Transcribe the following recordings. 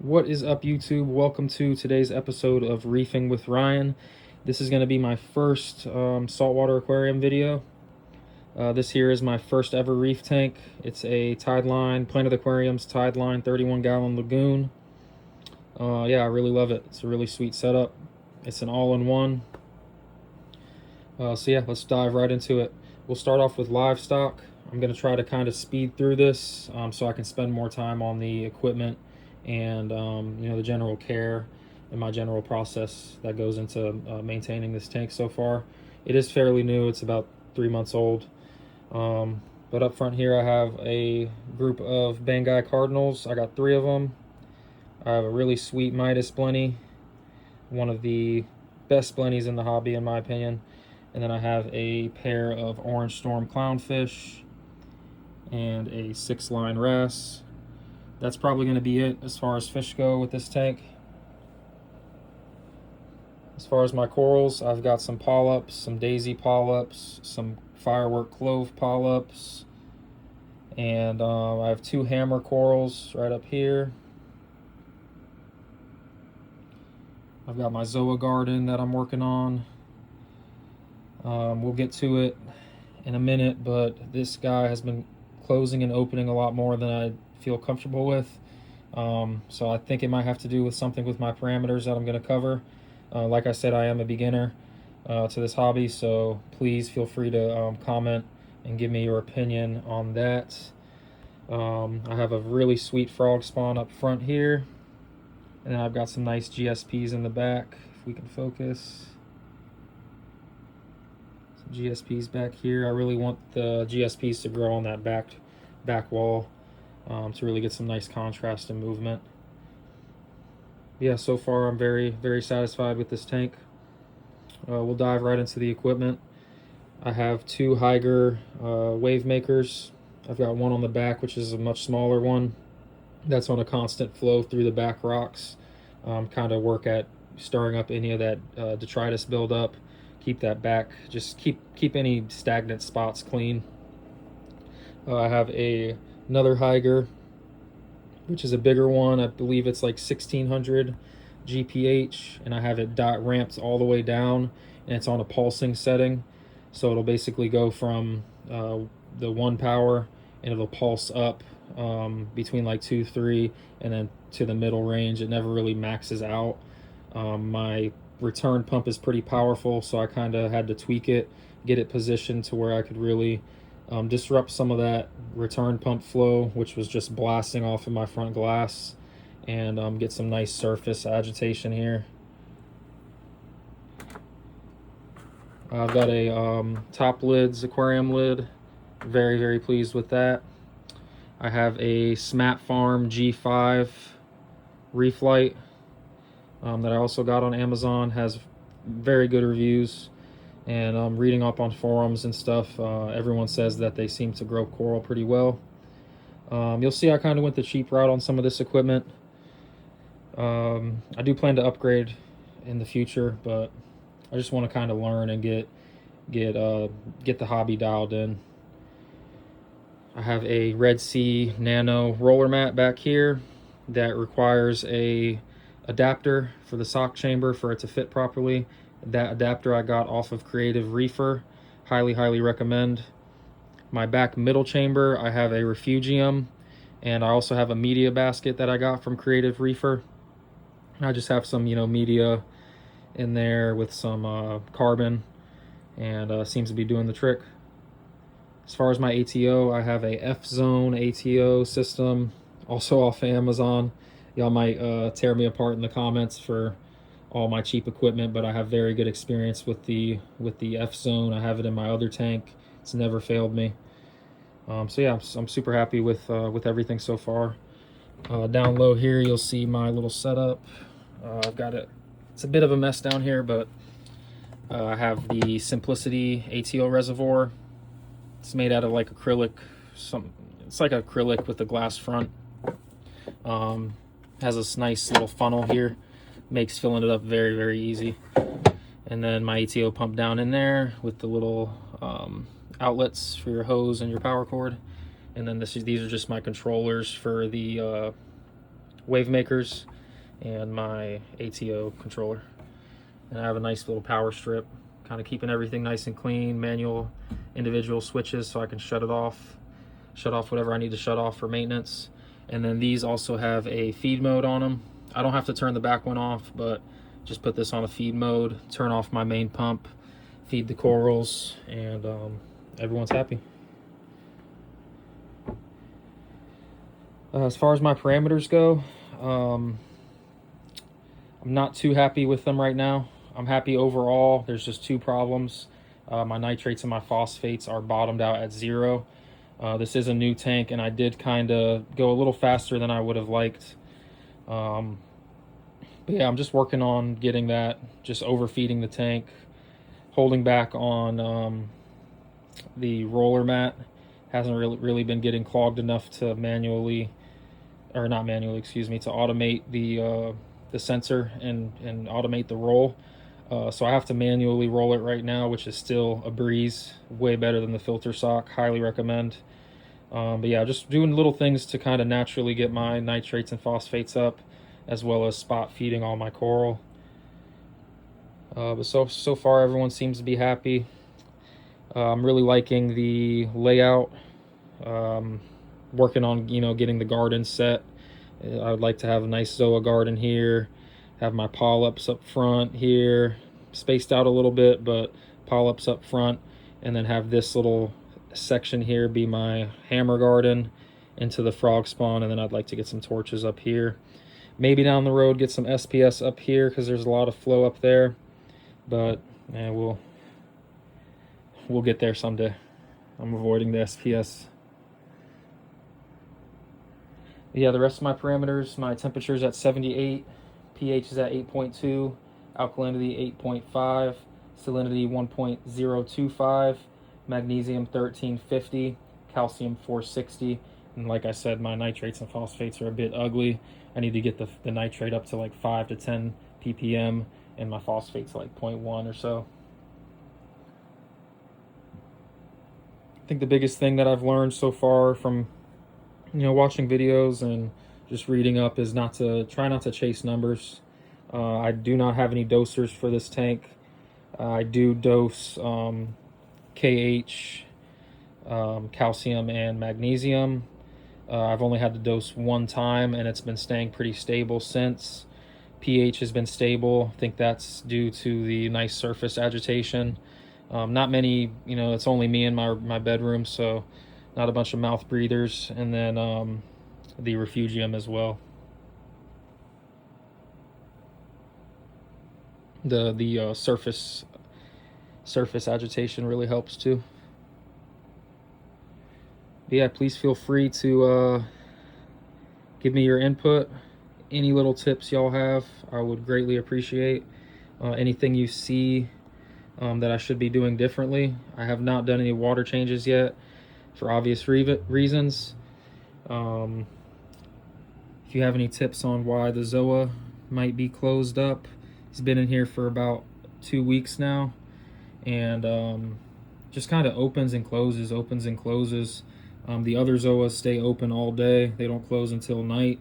What is up, YouTube? Welcome to today's episode of Reefing with Ryan. This is going to be my first saltwater aquarium video. This here is my first ever reef tank. It's a Tideline, Planet Aquariums Tideline 31-gallon lagoon. Yeah, I really love it. It's a really sweet setup. It's an all-in-one. So yeah, let's dive right into it. We'll start off with livestock. I'm going to try to kind of speed through this so I can spend more time on the equipment and the general care and my general process that goes into maintaining this tank so far. It is fairly new. It's about 3 months old. But up front here I have a group of Bangai Cardinals. I got 3 of them. I have a really sweet Midas Blenny, one of the best Blennies in the hobby in my opinion. And then I have a pair of Orange Storm Clownfish and a 6-line wrasse. That's probably going to be it as far as fish go with this tank. As far as my corals, I've got some polyps, some daisy polyps, some firework clove polyps, and I have 2 hammer corals right up here. I've got my Zoa garden that I'm working on. We'll get to it in a minute, but this guy has been closing and opening a lot more than I feel comfortable with. So I think it might have to do with something with my parameters that I'm going to cover. Like I said, I am a beginner to this hobby, so please feel free to comment and give me your opinion on that. I have a really sweet frog spawn up front here, and then I've got some nice GSPs in the back, if we can focus. GSPs back here. I really want the GSPs to grow on that back wall to really get some nice contrast and movement. Yeah, so far I'm very satisfied with this tank. We'll dive right into the equipment. I have 2 Hygger wave makers. I've got one on the back, which is a much smaller one. That's on a constant flow through the back rocks. Kind of work at stirring up any of that detritus buildup. Keep that back, just keep any stagnant spots clean. I have another Hygger, which is a bigger one. I believe it's like 1600 GPH, and I have it ramped all the way down, and it's on a pulsing setting, so it'll basically go from the 1 power, and it'll pulse up between like 2, 3, and then to the middle range. It never really maxes out. My return pump is pretty powerful, so I kind of had to tweak it, get it positioned to where I could really disrupt some of that return pump flow, which was just blasting off of my front glass, and get some nice surface agitation here. I've got a TopLids Aquarium Lid. Very pleased with that. I have a Smatfarm G5 reef light that I also got on Amazon. Has very good reviews, and reading up on forums and stuff, everyone says that they seem to grow coral pretty well. You'll see I kind of went the cheap route on some of this equipment. I do plan to upgrade in the future, but I just want to kind of learn and get the hobby dialed in. I have a Sea Nano Roller Mat back here that requires a adapter for the sock chamber for it to fit properly. That adapter I got off of Kreative Reefer. Highly recommend. My back middle chamber, I have a Refugium, and I also have a media basket that I got from Kreative Reefer. I just have some media in there with some carbon, and seems to be doing the trick. As far as my ATO, I have a FZONE ATO system, also off of Amazon. Y'all might tear me apart in the comments for all my cheap equipment, but I have very good experience with the FZONE. I have it in my other tank. It's never failed me. So yeah, I'm super happy with everything so far. Down low here, you'll see my little setup. I've got it. It's a bit of a mess down here, but I have the Simplicity ATO Reservoir. It's made out of like acrylic. It's like acrylic with a glass front. Has this nice little funnel here, makes filling it up very easy. And then my ATO pump down in there with the little outlets for your hose and your power cord. And then these are just my controllers for the wave makers. and my ATO controller. And I have a nice little power strip, kind of keeping everything nice and clean, manual individual switches so I can shut off whatever I need to shut off for maintenance. And then these also have a feed mode on them. I don't have to turn the back one off, but just put this on a feed mode, turn off my main pump, feed the corals, and everyone's happy. As far as my parameters go, I'm not too happy with them right now. I'm happy overall. There's just two problems. My nitrates and my phosphates are bottomed out at 0. This is a new tank, and I did kind of go a little faster than I would have liked. But yeah, I'm just working on getting that, just overfeeding the tank, holding back on the roller mat. Hasn't really been getting clogged enough to manually, or not manually, excuse me, to automate the sensor and automate the roll. So I have to manually roll it right now, which is still a breeze, way better than the filter sock. Highly recommend. But yeah, just doing little things to kind of naturally get my nitrates and phosphates up, as well as spot feeding all my coral. But so far everyone seems to be happy. I'm really liking the layout. Working on getting the garden set. I would like to have a nice zoa garden here, have my polyps up front here, spaced out a little bit, but polyps up front, and then have this little section here be my hammer garden into the frog spawn. And then I'd like to get some torches up here, maybe down the road get some SPS up here because there's a lot of flow up there, but yeah, we'll get there someday. I'm avoiding the SPS. Yeah, the rest of my parameters, my temperature is at 78, pH is at 8.2, alkalinity 8.5, salinity 1.025, magnesium 1350, calcium 460, and like I said, my nitrates and phosphates are a bit ugly. I need to get the nitrate up to like 5 to 10 ppm, and my phosphates like 0.1 or so. I think the biggest thing that I've learned so far from watching videos and just reading up is try not to chase numbers. I do not have any dosers for this tank. I do dose KH, calcium, and magnesium. I've only had to dose one time, and it's been staying pretty stable since. pH has been stable. I think that's due to the nice surface agitation. Not many, it's only me in my bedroom, so not a bunch of mouth breathers. And then the Refugium as well. The surface agitation really helps too. But yeah, please feel free to give me your input. Any little tips y'all have, I would greatly appreciate. Anything you see that I should be doing differently. I have not done any water changes yet for obvious reasons. If you have any tips on why the zoa might be closed up, it's been in here for about 2 weeks now, and just kind of opens and closes, opens and closes. The other zoas stay open all day. They don't close until night.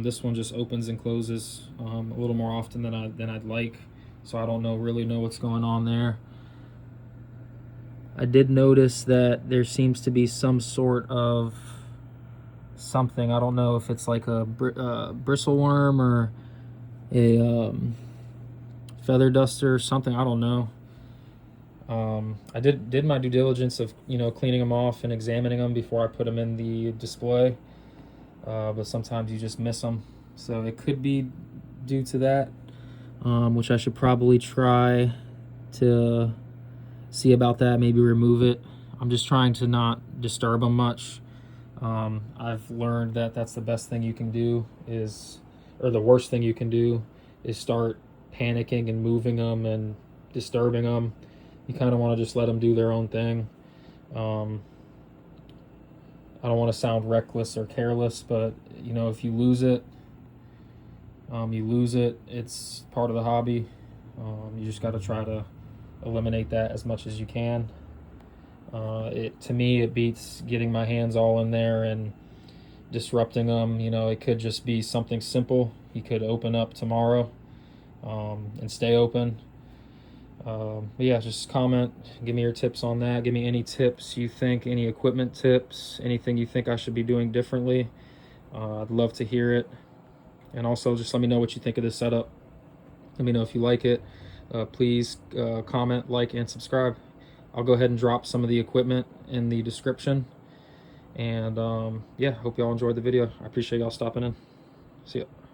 This one just opens and closes a little more often than I'd like. So I don't really know what's going on there. I did notice that there seems to be some sort of something. I don't know if it's like a bristle worm or a feather duster or something. I don't know. I did my due diligence of cleaning them off and examining them before I put them in the display, but sometimes you just miss them, so it could be due to that, which I should probably try to see about that, maybe remove it. I'm just trying to not disturb them much. I've learned that that's the best thing you can do or the worst thing you can do is start panicking and moving them and disturbing them. You kind of want to just let them do their own thing. I don't want to sound reckless or careless, but if you lose it, you lose it. It's part of the hobby. You just got to try to eliminate that as much as you can. To me, it beats getting my hands all in there and disrupting them. You know, it could just be something simple. He could open up tomorrow and stay open. But yeah, just comment, give me your tips on that. Give me any tips you think, any equipment tips, anything you think I should be doing differently. I'd love to hear it. And also just let me know what you think of this setup. Let me know if you like it. Please comment, like, and subscribe. I'll go ahead and drop some of the equipment in the description. And yeah, hope y'all enjoyed the video. I appreciate y'all stopping in. See ya.